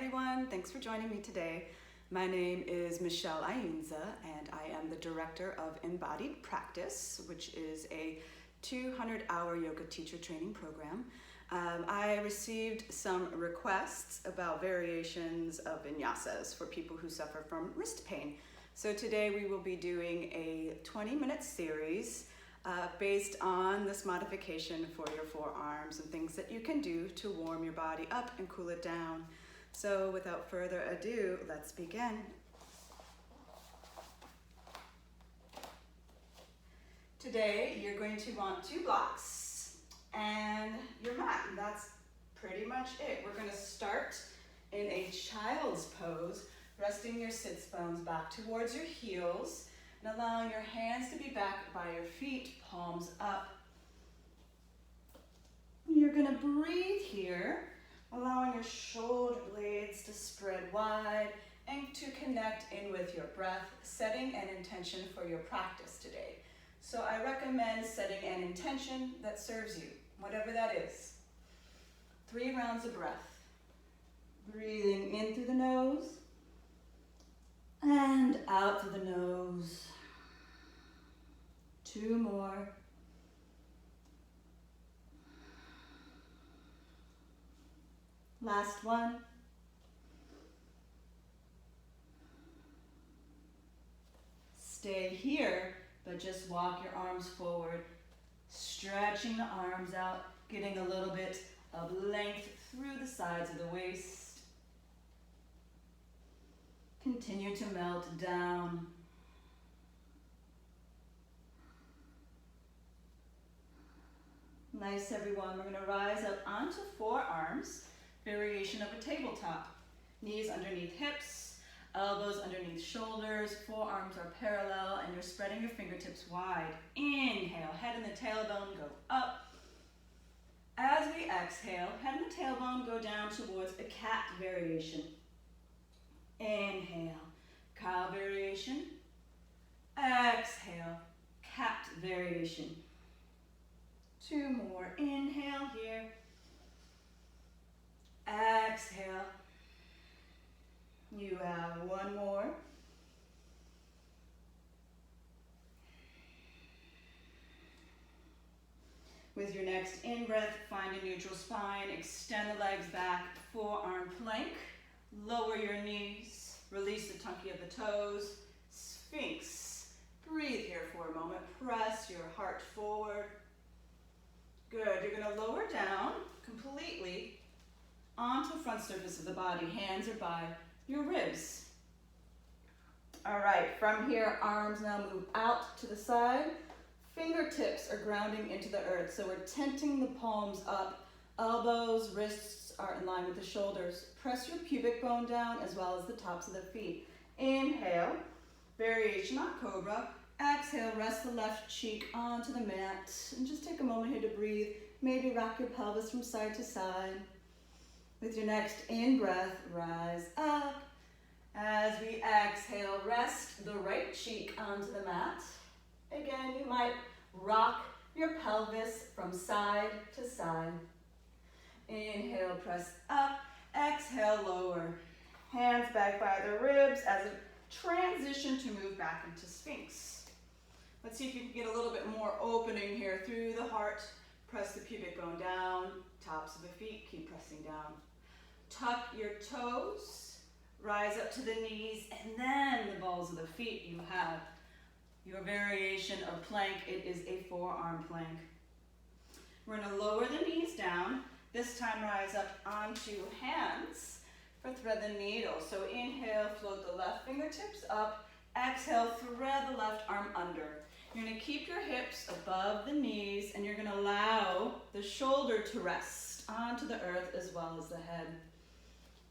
everyone, thanks for joining me today. My name is Michelle Ayunza and I am the director of Embodied Practice, which is a 200-hour yoga teacher training program. I received some requests about variations of vinyasas for people who suffer from wrist pain. So today we will be doing a 20-minute series based on this modification for your forearms and things that you can do to warm your body up and cool it down. So without further ado, let's begin. Today you're going to want 2 blocks and your mat. That's pretty much it. We're going to start in a child's pose, resting your sits bones back towards your heels and allowing your hands to be back by your feet, palms up. You're going to breathe here, allowing your shoulder blades to spread wide and to connect in with your breath, setting an intention for your practice today. So I recommend setting an intention that serves you, whatever that is. 3 rounds of breath. Breathing in through the nose and out through the nose. 2 more. Last one. Stay here, but just walk your arms forward, stretching the arms out, getting a little bit of length through the sides of the waist. Continue to melt down. Nice, everyone. We're going to rise up onto forearms. Variation of a tabletop. Knees underneath hips, elbows underneath shoulders, forearms are parallel, and you're spreading your fingertips wide. Inhale, head and the tailbone go up. As we exhale, head and the tailbone go down towards a cat variation. Inhale, cow variation. Exhale, cat variation. 2 more. Inhale here. Exhale. You have 1 more. With your next in-breath, find a neutral spine. Extend the legs back, forearm plank. Lower your knees. Release the tunky of the toes. Sphinx. Breathe here for a moment. Press your heart forward. Good. You're going to lower down completely onto the front surface of the body. Hands are by your ribs. All right, from here, arms now move out to the side. Fingertips are grounding into the earth, so we're tenting the palms up. Elbows, wrists are in line with the shoulders. Press your pubic bone down as well as the tops of the feet. Inhale, variation on cobra. Exhale, rest the left cheek onto the mat. And just take a moment here to breathe. Maybe rock your pelvis from side to side. With your next in-breath, rise up. As we exhale, rest the right cheek onto the mat. Again, you might rock your pelvis from side to side. Inhale, press up. Exhale, lower. Hands back by the ribs as a transition to move back into Sphinx. Let's see if you can get a little bit more opening here through the heart. Press the pubic bone down, tops of the feet, keep pressing down. Tuck your toes, rise up to the knees, and then the balls of the feet. You have your variation of plank. It is a forearm plank. We're going to lower the knees down. This time rise up onto hands for thread the needle. So inhale, float the left fingertips up. Exhale, thread the left arm under. You're going to keep your hips above the knees, and you're going to allow the shoulder to rest onto the earth as well as the head.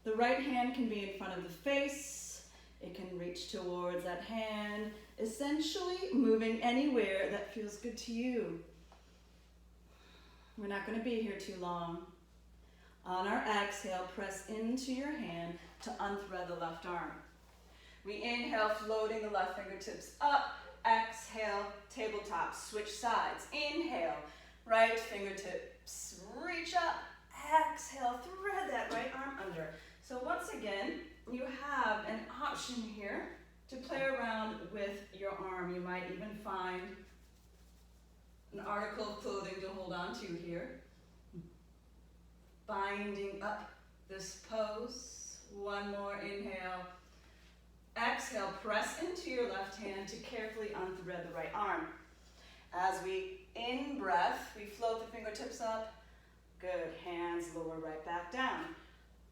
The right hand can be in front of the face. It can reach towards that hand, essentially moving anywhere that feels good to you. We're not going to be here too long. On our exhale, press into your hand to unthread the left arm. We inhale, floating the left fingertips up. Exhale, tabletop, switch sides. Inhale, right fingertips reach up. Exhale, thread that right arm under. So once again, you have an option here to play around with your arm. You might even find an article of clothing to hold on to here. Binding up this pose. One more inhale. Exhale, press into your left hand to carefully unthread the right arm. As we in-breath, we float the fingertips up. Good, hands lower right back down.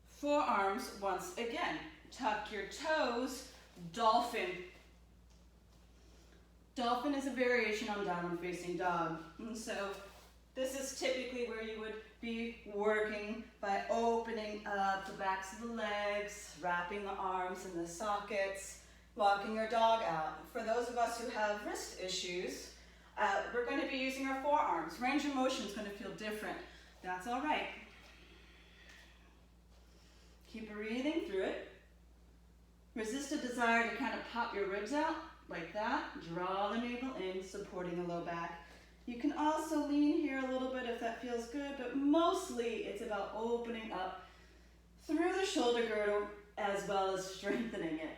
Forearms, once again, tuck your toes, dolphin. Dolphin is a variation on downward facing dog. And so this is typically where you would be working by opening up the backs of the legs, wrapping the arms in the sockets, walking your dog out. For those of us who have wrist issues, we're going to be using our forearms. Range of motion is going to feel different. That's all right. Keep breathing through it. Resist a desire to kind of pop your ribs out like that. Draw the navel in, supporting the low back. You can also lean here a little bit if that feels good, but mostly it's about opening up through the shoulder girdle as well as strengthening it.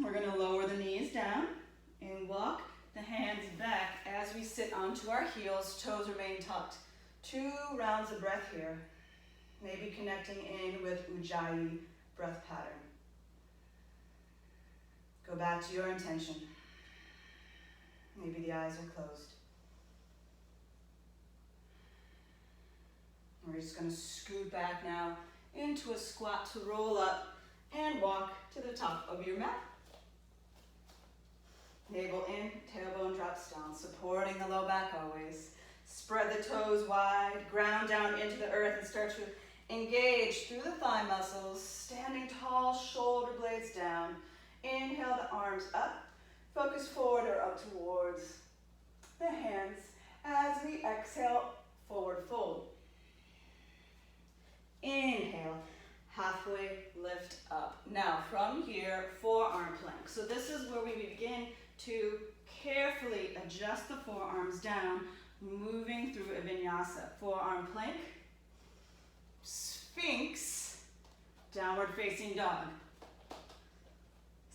We're going to lower the knees down and walk the hands back as we sit onto our heels. Toes remain tucked. 2 rounds of breath here. Maybe connecting in with Ujjayi breath pattern. Go back to your intention. Maybe the eyes are closed. We're just going to scoot back now into a squat to roll up and walk to the top of your mat. Navel in, tailbone drops down, supporting the low back always. Spread the toes wide, ground down into the earth and start to engage through the thigh muscles, standing tall, shoulder blades down. Inhale the arms up, focus forward or up towards the hands. As we exhale, forward fold. Inhale, halfway lift up. Now from here, forearm plank. So this is where we begin to carefully adjust the forearms down, moving through a vinyasa. Forearm plank, sphinx, downward facing dog.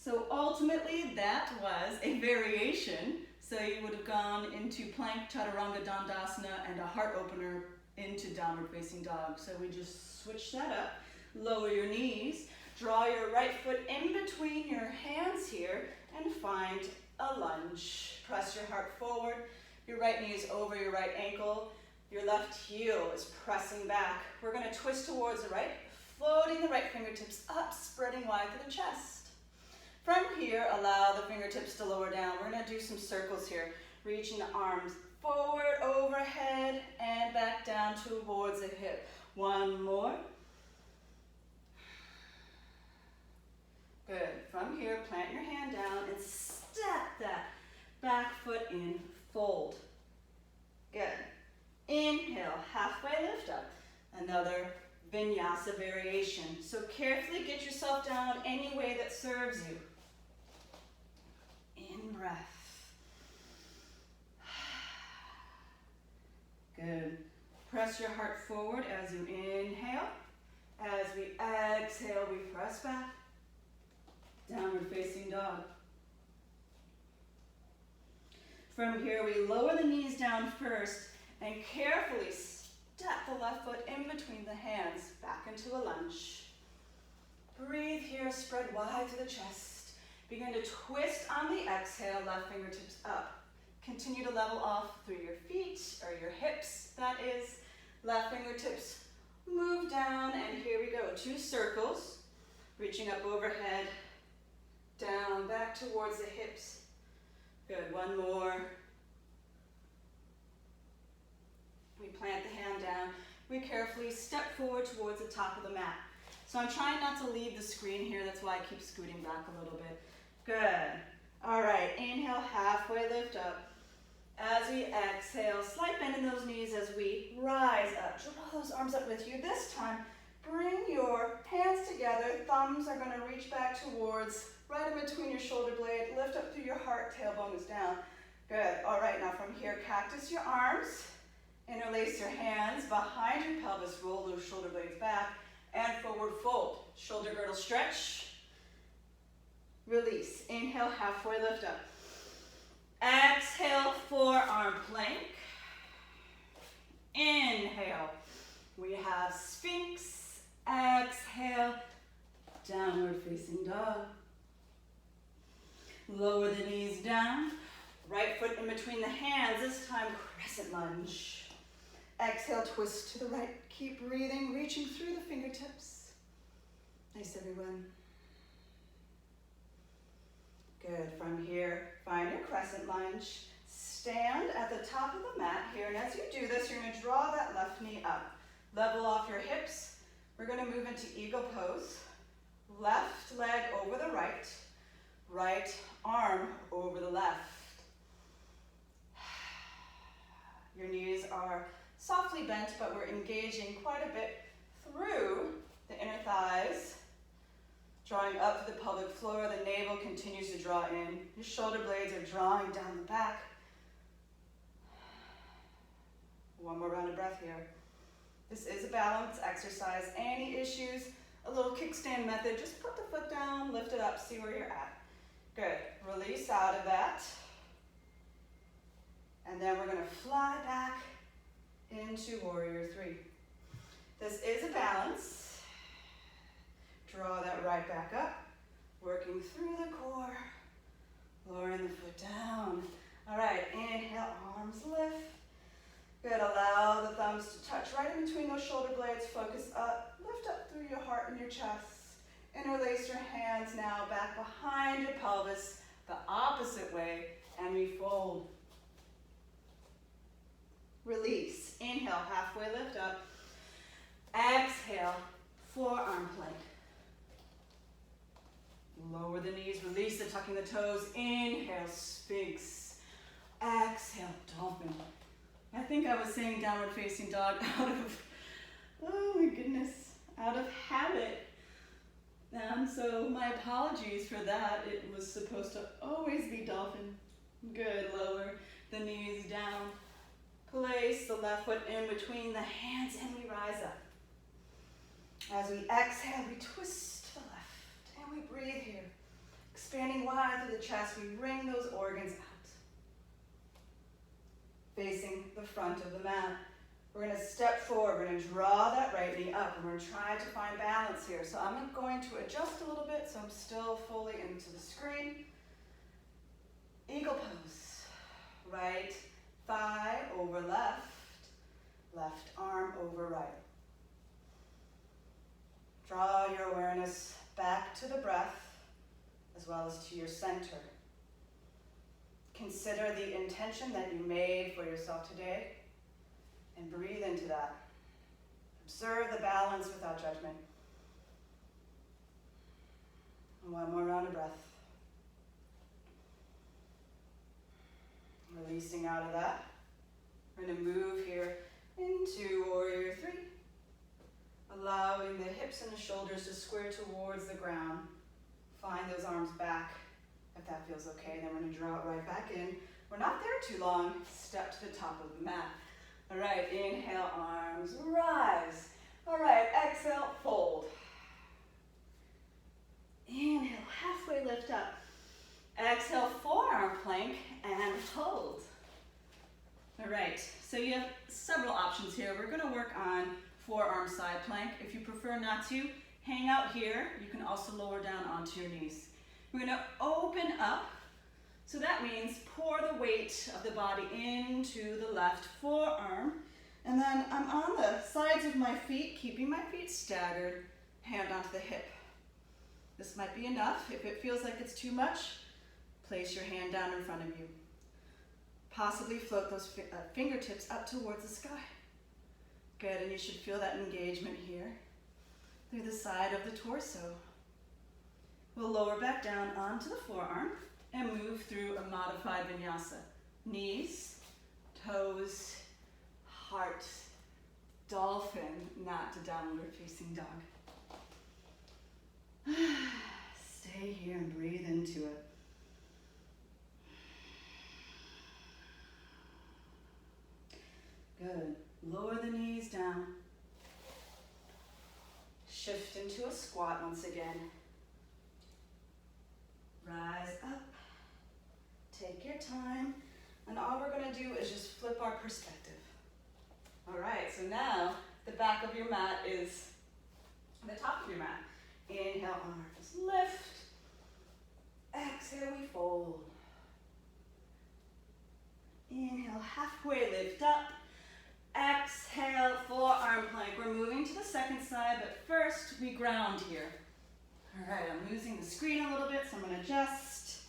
So ultimately that was a variation. So you would have gone into plank, chaturanga, dandasana, and a heart opener into downward facing dog. So we just switch that up. Lower your knees, draw your right foot in between your hands here and find a lunge. Press your heart forward, your right knee is over your right ankle, your left heel is pressing back. We're going to twist towards the right, floating the right fingertips up, spreading wide through the chest. From here, allow the fingertips to lower down. We're going to do some circles here, reaching the arms forward, overhead, and back down towards the hip. One more. Good. From here, plant your hand down and step that back foot in, fold. Good. Inhale, halfway lift up. Another vinyasa variation. So carefully get yourself down any way that serves you. In breath. Good. Press your heart forward as you inhale. As we exhale, we press back. Downward facing dog. From here, we lower the knees down first and carefully step the left foot in between the hands, back into a lunge. Breathe here, spread wide through the chest. Begin to twist on the exhale, left fingertips up. Continue to level off through your feet or your hips, that is. Left fingertips move down, and here we go. 2 circles, reaching up overhead, down, back towards the hips. Good, one more. We plant the hand down. We carefully step forward towards the top of the mat. So I'm trying not to leave the screen here, that's why I keep scooting back a little bit. Good. All right, inhale, halfway lift up. As we exhale, slight bend in those knees as we rise up. Draw those arms up with you. This time, bring your hands together. Thumbs are going to reach back towards, right in between your shoulder blade. Lift up through your heart, tailbone is down. Good. All right, now from here, cactus your arms Interlace your hands behind your pelvis, roll those shoulder blades back, and forward fold. Shoulder girdle stretch. Release. Inhale, halfway lift up. Exhale, forearm plank. Inhale. We have Sphinx. Exhale, downward facing dog. Lower the knees down. Right foot in between the hands. This time, crescent lunge. Exhale, twist to the right. Keep breathing, reaching through the fingertips. Nice, everyone. Good. From here, find your crescent lunge. Stand at the top of the mat here, and as you do this, you're going to draw that left knee up. Level off your hips. We're going to move into eagle pose. Left leg over the right. Right arm over the left. Your knees are softly bent, but we're engaging quite a bit through the inner thighs. Drawing up to the pelvic floor, the navel continues to draw in. Your shoulder blades are drawing down the back. One more round of breath here. This is a balance exercise. Any issues, a little kickstand method, just put the foot down, lift it up, see where you're at. Good. Release out of that. And then we're going to fly back into warrior three. This is a balance. Draw that right back up, working through the core, lowering the foot down. All right, inhale, arms lift. Good, allow the thumbs to touch right in between those shoulder blades. Focus up, lift up through your heart and your chest. Interlace your hands now back behind your pelvis, the opposite way, and we fold. Release. Inhale, halfway lift up. Exhale, forearm plank. Lower the knees, release the tucking the toes. Inhale, Sphinx. Exhale, dolphin. I think I was saying downward facing dog out of, oh my goodness, out of habit. So my apologies for that. It was supposed to always be dolphin. Good, lower the knees down. Place the left foot in between the hands and we rise up. As we exhale, we twist to the left and we breathe here. Expanding wide through the chest, we wring those organs out. Facing the front of the mat. We're going to step forward, we're going to draw that right knee up, and we're going to try to find balance here. So I'm going to adjust a little bit so I'm still fully into the screen. Eagle pose. Right thigh over left, left arm over right. Draw your awareness back to the breath as well as to your center. Consider the intention that you made for yourself today and breathe into that. Observe the balance without judgment. And one more round of breath. Releasing out of that. We're going to move here into warrior three. Allowing the hips and the shoulders to square towards the ground. Find those arms back if that feels okay. Then we're going to draw it right back in. We're not there too long. Step to the top of the mat. All right, inhale, arms rise. All right, exhale, fold. Inhale, halfway lift up. Exhale, forearm plank and hold. All right, so you have several options here. We're going to work on forearm side plank. If you prefer not to, hang out here. You can also lower down onto your knees. We're going to open up. So that means pour the weight of the body into the left forearm. And then I'm on the sides of my feet, keeping my feet staggered, hand onto the hip. This might be enough. If it feels like it's too much, place your hand down in front of you. Possibly float those fingertips up towards the sky. Good, and you should feel that engagement here through the side of the torso. We'll lower back down onto the forearm and move through a modified vinyasa. Knees, toes, heart, dolphin, not to downward facing dog. Stay here and breathe into it. Good. Lower the knees down. Shift into a squat once again. Rise up. Take your time. And all we're going to do is just flip our perspective. All right, so now the back of your mat is the top of your mat. Inhale, arms lift. Exhale, we fold. Inhale, halfway lift up. Exhale, forearm plank. We're moving to the second side, but first we ground here. All right, I'm losing the screen a little bit, so I'm going to adjust.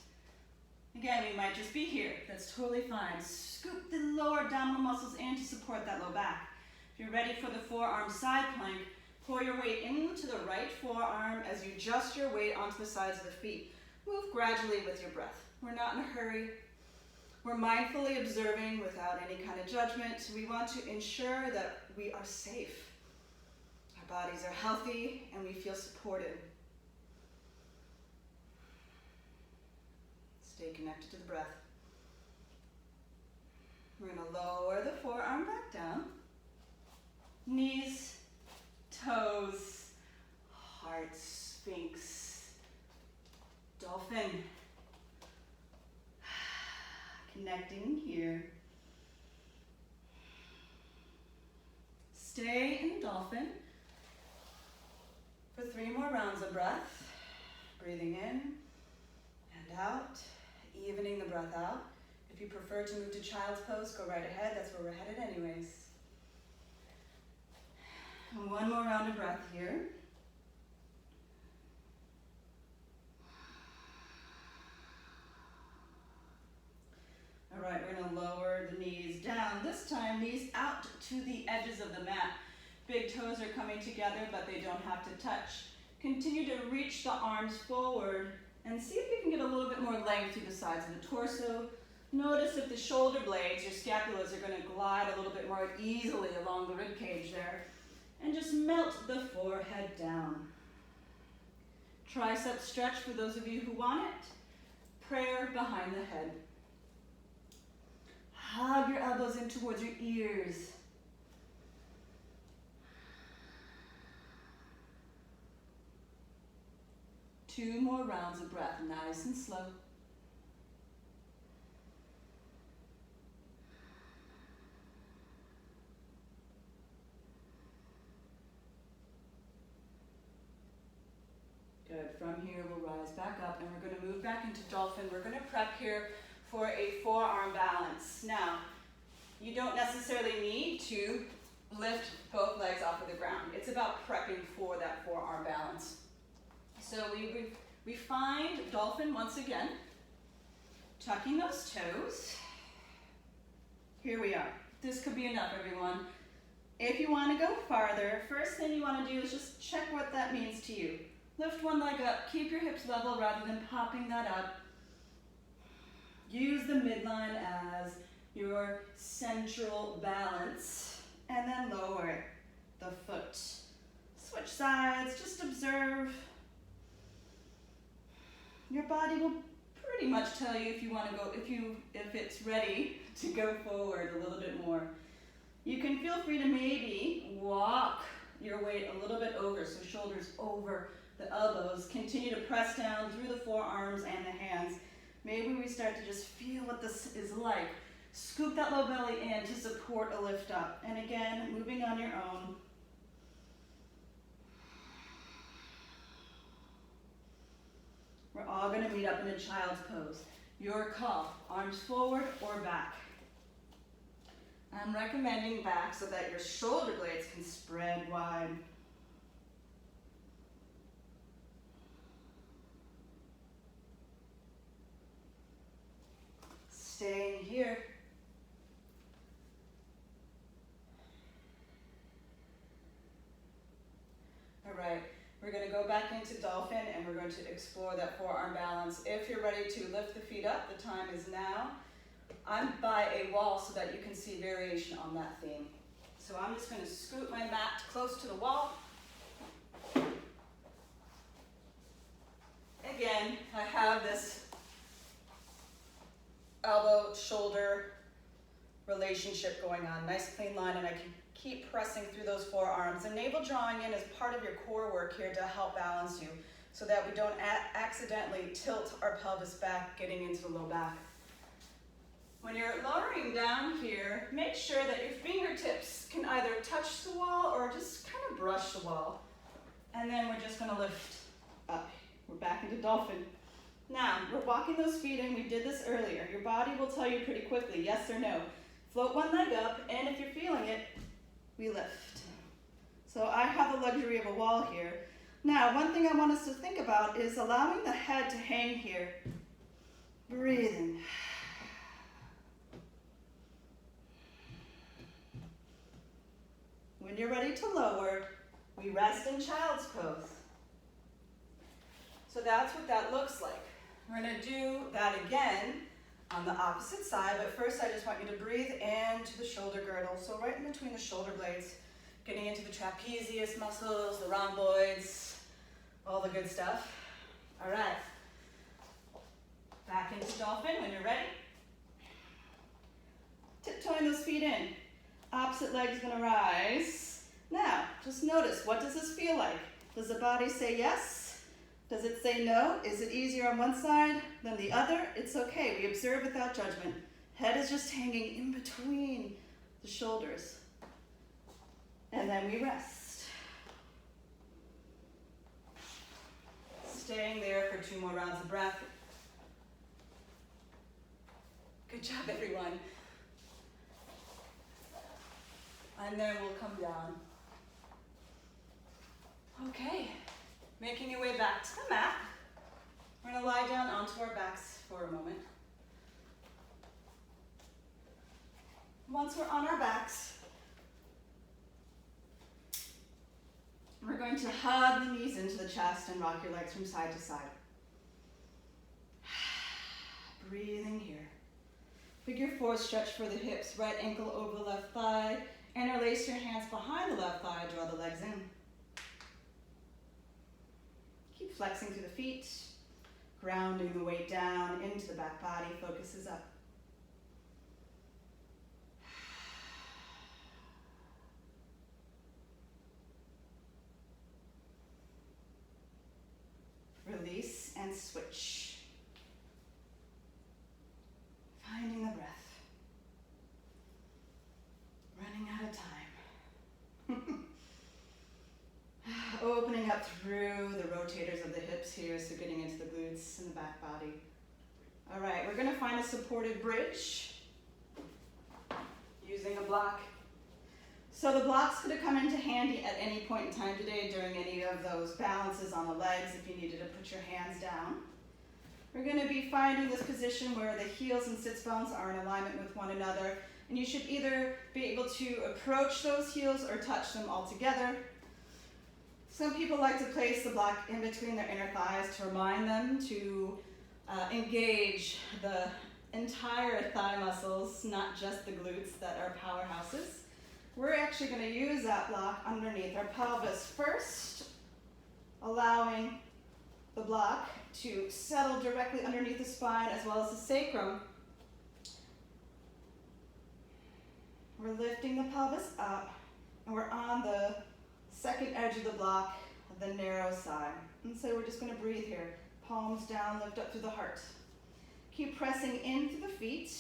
Again, we might just be here. That's totally fine. Scoop the lower abdominal muscles in to support that low back. If you're ready for the forearm side plank, pull your weight into the right forearm as you adjust your weight onto the sides of the feet. Move gradually with your breath. We're not in a hurry. We're mindfully observing without any kind of judgment. We want to ensure that we are safe. Our bodies are healthy and we feel supported. Stay connected to the breath. We're going to lower the forearm back down. Knees, toes, heart, sphinx, dolphin. Connecting here. Stay in dolphin for 3 more rounds of breath. Breathing in and out, evening the breath out. If you prefer to move to child's pose, go right ahead. That's where we're headed anyways. And 1 more round of breath here. All right, we're gonna lower the knees down. This time, knees out to the edges of the mat. Big toes are coming together, but they don't have to touch. Continue to reach the arms forward and see if you can get a little bit more length through the sides of the torso. Notice if the shoulder blades, your scapulas, are gonna glide a little bit more easily along the rib cage there. And just melt the forehead down. Tricep stretch for those of you who want it. Prayer behind the head. Hug your elbows in towards your ears. Two more rounds of breath, nice and slow. Good, from here we'll rise back up and we're going to move back into dolphin. We're going to prep here for a forearm balance. Now, you don't necessarily need to lift both legs off of the ground. It's about prepping for that forearm balance. So we find dolphin once again, tucking those toes. Here we are. This could be enough, everyone. If you want to go farther, first thing you want to do is just check what that means to you. Lift one leg up, keep your hips level rather than popping that up. Use the midline as your central balance, and then lower the foot. Switch sides, just observe. Your body will pretty much tell you if you want to go, if it's ready to go forward a little bit more. You can feel free to maybe walk your weight a little bit over, so shoulders over the elbows. Continue to press down through the forearms and the hands. Maybe we start to just feel what this is like. Scoop that low belly in to support a lift up. And again, moving on your own. We're all going to meet up in a child's pose. Your call, arms forward or back. I'm recommending back so that your shoulder blades can spread wide. Staying here. All right, we're going to go back into dolphin and we're going to explore that forearm balance. If you're ready to lift the feet up, the time is now. I'm by a wall so that you can see variation on that theme. So I'm just going to scoot my mat close to the wall. Again, I have this elbow, shoulder relationship going on. Nice clean line, and I can keep pressing through those forearms. And navel drawing in is part of your core work here to help balance you so that we don't accidentally tilt our pelvis back, getting into the low back. When you're lowering down here, make sure that your fingertips can either touch the wall or just kind of brush the wall. And then we're just going to lift up. We're back into dolphin. Now, we're walking those feet in. We did this earlier. Your body will tell you pretty quickly, yes or no. Float one leg up, and if you're feeling it, we lift. So I have the luxury of a wall here. Now, one thing I want us to think about is allowing the head to hang here. Breathing. When you're ready to lower, we rest in child's pose. So that's what that looks like. We're going to do that again on the opposite side, but first I just want you to breathe into the shoulder girdle. So right in between the shoulder blades, getting into the trapezius muscles, the rhomboids, all the good stuff. All right. Back into dolphin when you're ready. Tiptoeing those feet in. Opposite leg's gonna rise. Now, just notice, what does this feel like? Does the body say yes? Does it say no? Is it easier on one side than the other? It's okay, we observe without judgment. Head is just hanging in between the shoulders. And then we rest. Staying there for 2 more rounds of breath. Good job, everyone. And then we'll come down. Okay, making your way back to the mat. We're gonna lie down onto our backs for a moment. Once we're on our backs, we're going to hug the knees into the chest and rock your legs from side to side. Breathing here. Figure 4 stretch for the hips, right ankle over the left thigh. Interlace your hands behind the left thigh, draw the legs in. Keep flexing through the feet, grounding the weight down into the back body, focus is up. Release and switch. Finding the breath. Running out of time. Opening up through the rotators of the hips here, so getting into the glutes and the back body. All right, we're gonna find a supported bridge using a block. So the blocks could have come into handy at any point in time today during any of those balances on the legs if you needed to put your hands down. We're gonna be finding this position where the heels and sits bones are in alignment with one another, and you should either be able to approach those heels or touch them all together. Some people like to place the block in between their inner thighs to remind them to engage the entire thigh muscles, not just the glutes that are powerhouses. We're actually going to use that block underneath our pelvis first, allowing the block to settle directly underneath the spine as well as the sacrum. We're lifting the pelvis up, and we're on the second edge of the block, the narrow side. And so we're just going to breathe here. Palms down, lift up through the heart. Keep pressing into the feet.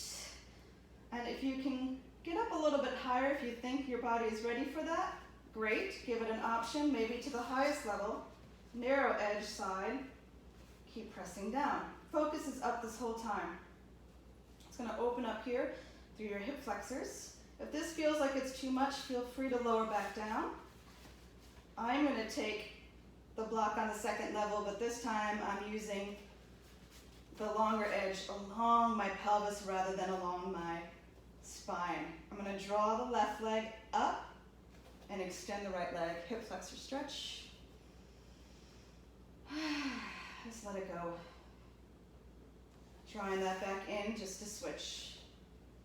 And if you can get up a little bit higher if you think your body is ready for that, great. Give it an option, maybe to the highest level. Narrow edge side. Keep pressing down. Focus is up this whole time. It's going to open up here through your hip flexors. If this feels like it's too much, feel free to lower back down. I'm going to take the block on the second level, but this time I'm using the longer edge along my pelvis rather than along my spine. I'm going to draw the left leg up and extend the right leg. Hip flexor stretch. Just let it go. Drawing that back in just to switch.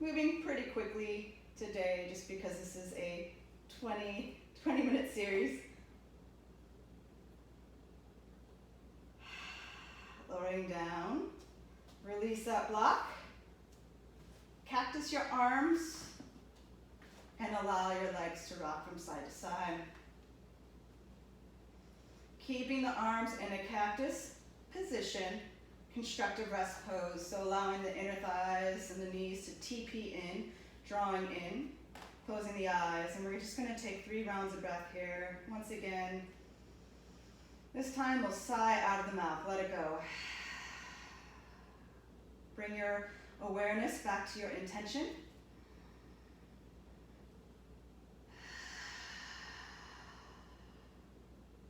Moving pretty quickly today just because this is a 20-minute series. Lowering down. Release that block. Cactus your arms and allow your legs to rock from side to side. Keeping the arms in a cactus position, constructive rest pose, so allowing the inner thighs and the knees to TP in, drawing in, closing the eyes, and we're just going to take 3 rounds of breath here. Once again, this time we'll sigh out of the mouth, let it go. Bring your awareness back to your intention.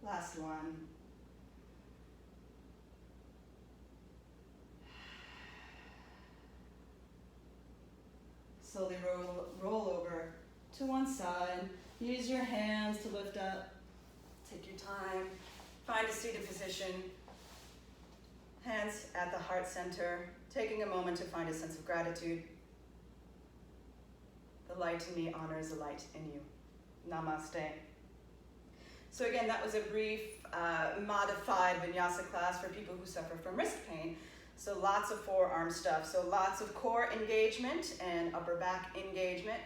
Last one. Slowly roll over to one side. Use your hands to lift up. Take your time. Find a seated position. Hands at the heart center. Taking a moment to find a sense of gratitude. The light in me honors the light in you. Namaste. So again, that was a brief, modified Vinyasa class for people who suffer from wrist pain. So lots of forearm stuff. So lots of core engagement and upper back engagement.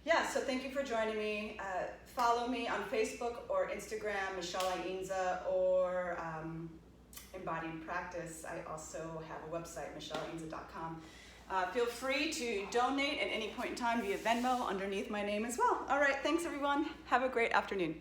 Yeah, so thank you for joining me. Follow me on Facebook or Instagram, Michelle Ainza, or Embodied Practice. I also have a website, michelleainza.com. Feel free to donate at any point in time via Venmo underneath my name as well. All right, thanks everyone. Have a great afternoon.